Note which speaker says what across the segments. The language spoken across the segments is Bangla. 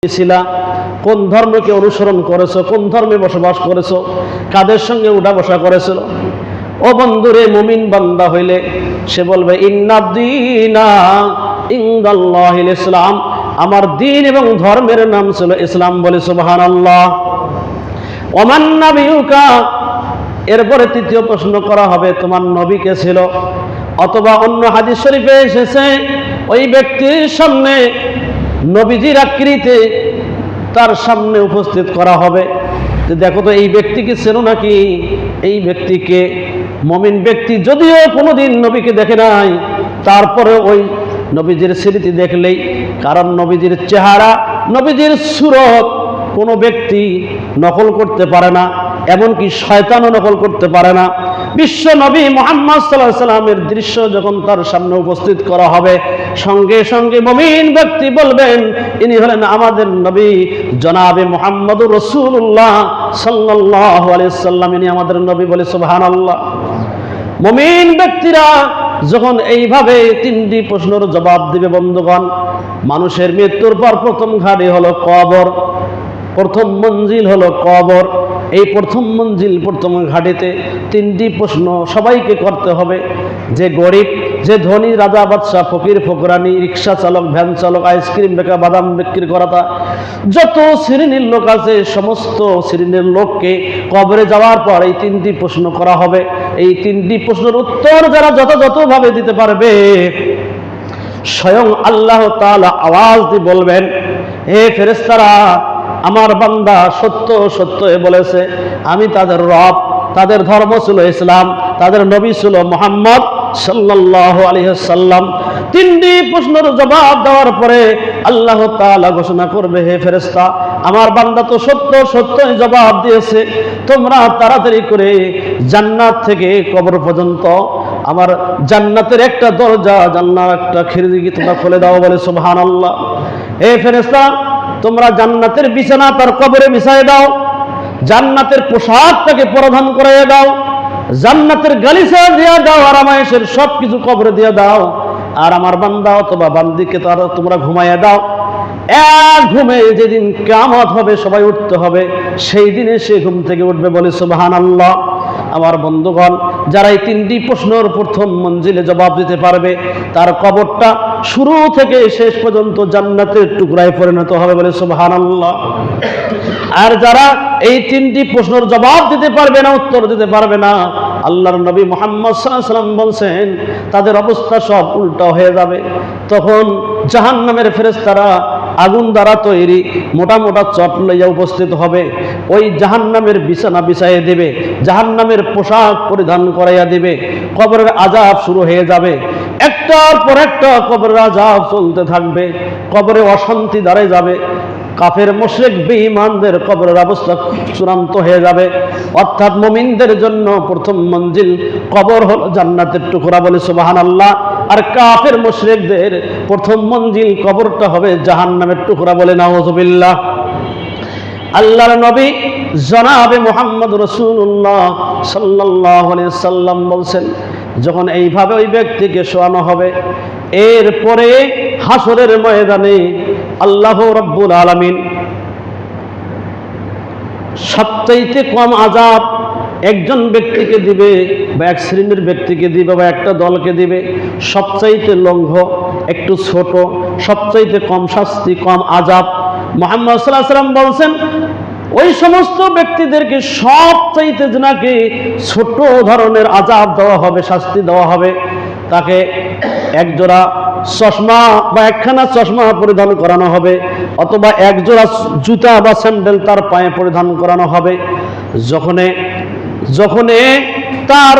Speaker 1: ছিলা, কোন ধর্মকে অনুসরণ করেছো, কোন ধর্মে বসবাস করেছো, কাদের সঙ্গে উঠা বসা করেছিল। ও বন্ধুরে, মুমিন বান্দা হইলে সে বলবে ইন্নাদ্দীনা ইনদাল্লাহিল ইসলাম, আমার দিন এবং ধর্মের নাম ছিল ইসলাম। বলে সুবহানাল্লাহ। ওমান নাবিয়ুকা, এরপরে তৃতীয় প্রশ্ন করা হবে তোমার নবী কে ছিল। অথবা অন্য হাদিস শরীফে এসেছে ওই ব্যক্তির সামনে নবীজির আকৃতিতে তার সামনে উপস্থিত করা হবে যে দেখো তো এই ব্যক্তিকে চেনো নাকি, এই ব্যক্তিকে। মুমিন ব্যক্তি যদিও কোনোদিন নবীকে দেখে নাই, তারপরে ওই নবীজির স্মৃতি দেখলেই, কারণ নবীজির চেহারা, নবীজির সুরত কোনো ব্যক্তি নকল করতে পারে না, এমনকি শয়তানও নকল করতে পারে না। বিশ্ব নবী মুহাম্মদ সাল্লাল্লাহু আলাইহি সাল্লামের দৃশ্য যখন তার সামনে উপস্থিত করা হবে, সঙ্গে সঙ্গে মুমিন ব্যক্তি বলবেন ইনি হলেন আমাদের নবী জনাবে মুহাম্মদুর রাসূলুল্লাহ সাল্লাল্লাহু আলাইহি সাল্লাম, ইনি আমাদের নবী। বলে সুবহানাল্লাহ। মুমিন ব্যক্তিরা যখন এইভাবে তিনটি প্রশ্নের জবাব দিবে বন্ধুগণ, মানুষের মৃত্যুর পর প্রথম ঘাটি হলো কবর, প্রথম মঞ্জিল হলো কবর। এই প্রথম মঞ্জিল, প্রথম ঘাটিতে তিনটি প্রশ্ন সবাইকে করতে হবে। যে গরিব, যে ধনী, রাজা বাদশাহ, ফকির ফকরানি, রিক্সা চালক, ভ্যান চালক, আইসক্রিম বেকা, বাদাম বিক্রি করাতা, যত শ্রেণীর লোক আছে সমস্ত শ্রেণীর লোককে কবরে যাওয়ার পর এই তিনটি প্রশ্ন করা হবে। এই তিনটি প্রশ্নের উত্তর যারা যথাযথভাবে দিতে পারবে, স্বয়ং আল্লাহ তাআলা আওয়াজ দিয়ে বলবেন, হে ফেরেশতারা, আমার বান্দা সত্য সত্য বলেছে, আমি তাদের রব, তাদের ধর্ম ছিল ইসলাম, তাদের নবী ছিল মুহাম্মদ সাল্লাল্লাহু আলাইহি সাল্লাম। তিনটি প্রশ্নের জবাব দেওয়ার পরে আল্লাহ তাআলা ঘোষণা করবে, হে ফেরেশতা, আমার বান্দা তো সত্য সত্যই জবাব দিয়েছে, তোমরা তাড়াতাড়ি করে জান্নাত থেকে কবর পর্যন্ত আমার জান্নাতের একটা দরজা, জান্নাতের একটা খিড়কি তোমরা খুলে দাও। বলে সুবহানাল্লাহ। হে ফেরেশতা, তোমরা জান্নাতের বিছানা তার কবরে বিছায় দাও, জান্নাতের পোশাক তাকে পরিধান করাইয়া দাও, জান্নাতের গালিচা দিয়া দাও, আরামায়েশের সবকিছু কবরে দিয়ে দাও। আর আমার বান্দা অথবা বান্দিকে তারা তোমরা ঘুমাইয়া দাও। এক ঘুমে যেদিন কিয়ামত হবে, সবাই উঠতে হবে, সেই দিনে সে ঘুম থেকে উঠবে। বলে সুবহানাল্লাহ। আমার বন্ধুগণ, যারা এই তিনটি প্রশ্নের প্রথম মঞ্জিলে জবাব দিতে পারবে, তার কবরটা শুরু থেকে শেষ পর্যন্ত জান্নাতের টুকরায় পরিণত হবে। বলে সুবহানাল্লাহ। আর যারা এই তিনটি প্রশ্নের জবাব দিতে পারবে না, উত্তর দিতে পারবে না, আল্লাহর নবী মুহাম্মদ সাল্লাল্লাহু আলাইহি সাল্লাম বলছেন তাদের অবস্থা সব উল্টা হয়ে যাবে। তখন জাহান্নামের ফেরেশতারা আগুন দ্বারা তৈরি মোটা মোটা চট লইয়া উপস্থিত হবে, ওই জাহান্নামের বিছানা বিছাইয়ে দেবে, জাহান্নামের পোশাক পরিধান করাইয়া দেবে। কবরের আযাব শুরু হয়ে যাবে, একটার পর একটা কবরের আযাব চলতে থাকবে, কবরে অশান্তি দাঁড়ায় যাবে। কাফের মুশরিক বেঈমানদের কবরের অবস্থা চূড়ান্ত হয়ে যাবে। অর্থাৎ মুমিনদের জন্য প্রথম মঞ্জিল কবর হলো জান্নাতের টুকরা। বলে সুবহানাল্লাহ। আর কাফের মুশরিকদের প্রথম মঞ্জিল কবরটা হবে জাহান্নামের টুকরা। বলে নাউযুবিল্লাহ। আল্লাহর নবী জনাবে মুহাম্মদ রাসূলুল্লাহ সাল্লাল্লাহু আলাইহি সাল্লাম বলছেন, যখন এইভাবে ওই ব্যক্তিকে শোয়ানো হবে, এরপরে হাসরের ময়দানে আল্লাহ রাব্বুল আলামিন সবচাইতে কম আযাব একজন ব্যক্তিকে দিবে, বা এক শ্রেণীর ব্যক্তিকে দিবে, বা একটা দলকে দিবে। সবচাইতে লঙ্ঘ, একটু ছোট, সবচাইতে কম শাস্তি, কম আযাব। মুহাম্মদ সাল্লাল্লাহু আলাইহি ওয়াসাল্লাম বলছেন, ওই সমস্ত ব্যক্তিদেরকে সবচাইতে নাকি ছোট ধরনের আযাব দেওয়া হবে, শাস্তি দেওয়া হবে। তাকে একজোড়া চশমা বা একখানা চশমা পরিধান করানো হবে, অথবা একজোড়া জুতা বা স্যান্ডেল তার পায়ে পরিধান করানো হবে। যখন তার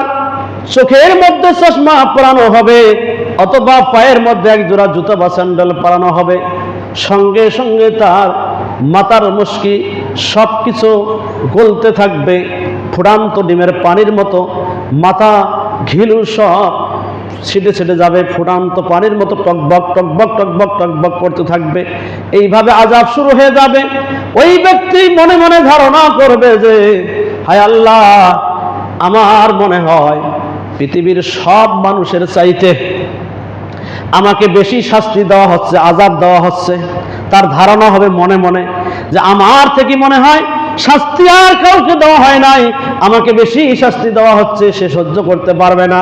Speaker 1: চোখের মধ্যে চশমা পরানো হবে, অথবা পায়ের মধ্যে একজোড়া জুতা বা স্যান্ডেল পরানো হবে, সঙ্গে সঙ্গে তার মাথার মুশকি সবকিছু গলতে থাকবে, ফুটান্ত ডিমের পানির মতো মাথা ঘিলু সব ছিটে ছিটে যাবে, ফুটান্ত পানির মতো টকবক টকবক টকবক টকবক করতে থাকবে। এইভাবে আযাব শুরু হয়ে যাবে। ওই ব্যক্তি মনে মনে ধারণা করবে যে হায় আল্লাহ, আমার মনে হয় পৃথিবীর সব মানুষের চাইতে আমাকে বেশি শাস্তি দেওয়া হচ্ছে, আযাব দেওয়া হচ্ছে। তার ধারণা হবে মনে মনে যে আমার থেকে মনে হয় শাস্তি আর কাউকে দেওয়া হয় নাই, আমাকে বেশি শাস্তি দেওয়া হচ্ছে, সে সহ্য করতে পারবে না।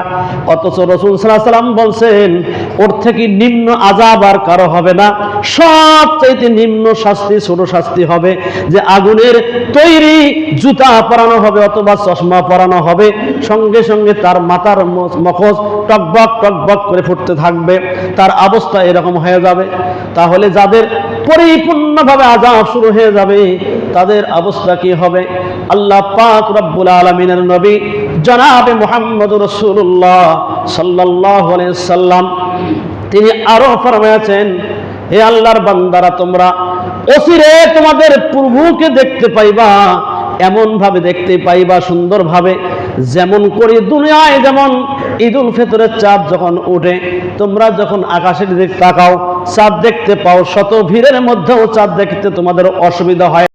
Speaker 1: অথচ রাসূল সাল্লাল্লাহু আলাইহি সাল্লাম বলছেন ওর থেকে নিম্ন আযাব আর কারো হবে না, সবচাইতে নিম্ন শাস্তি ছোট শাস্তি হবে যে আগুনের তৈরি জুতা পরানো হবে অথবা চশমা পরানো হবে, সঙ্গে সঙ্গে তার মাথার মগজ টকবক টকবক করে ফুটতে থাকবে, তার অবস্থা এরকম হয়ে যাবে। তাহলে যাদের পরিপূর্ণভাবে আযাব শুরু হয়ে যাবে তাদের অবস্থা কি হবে? আল্লাহ পাক রব্বুল আলামিনের নবী জনাবে মুহাম্মদুর রাসূলুল্লাহ সাল্লাল্লাহু আলাইহি সাল্লাম তিনি আরো ফরমায়াছেন, হে আল্লাহর বান্দারা, তোমরা অচিরে তোমাদের প্রভুকে দেখতে পাইবা, এমন ভাবে দেখতে পাইবা সুন্দরভাবে, যেমন করে দুনিয়ায় যেমন ঈদুল ফিতরের চাঁদ যখন ওঠে তোমরা যখন আকাশের দিকে তাকাও চাঁদ দেখতে পাও, শত ভিড়ের মধ্যেও চাঁদ দেখতে তোমাদের অসুবিধা হয়।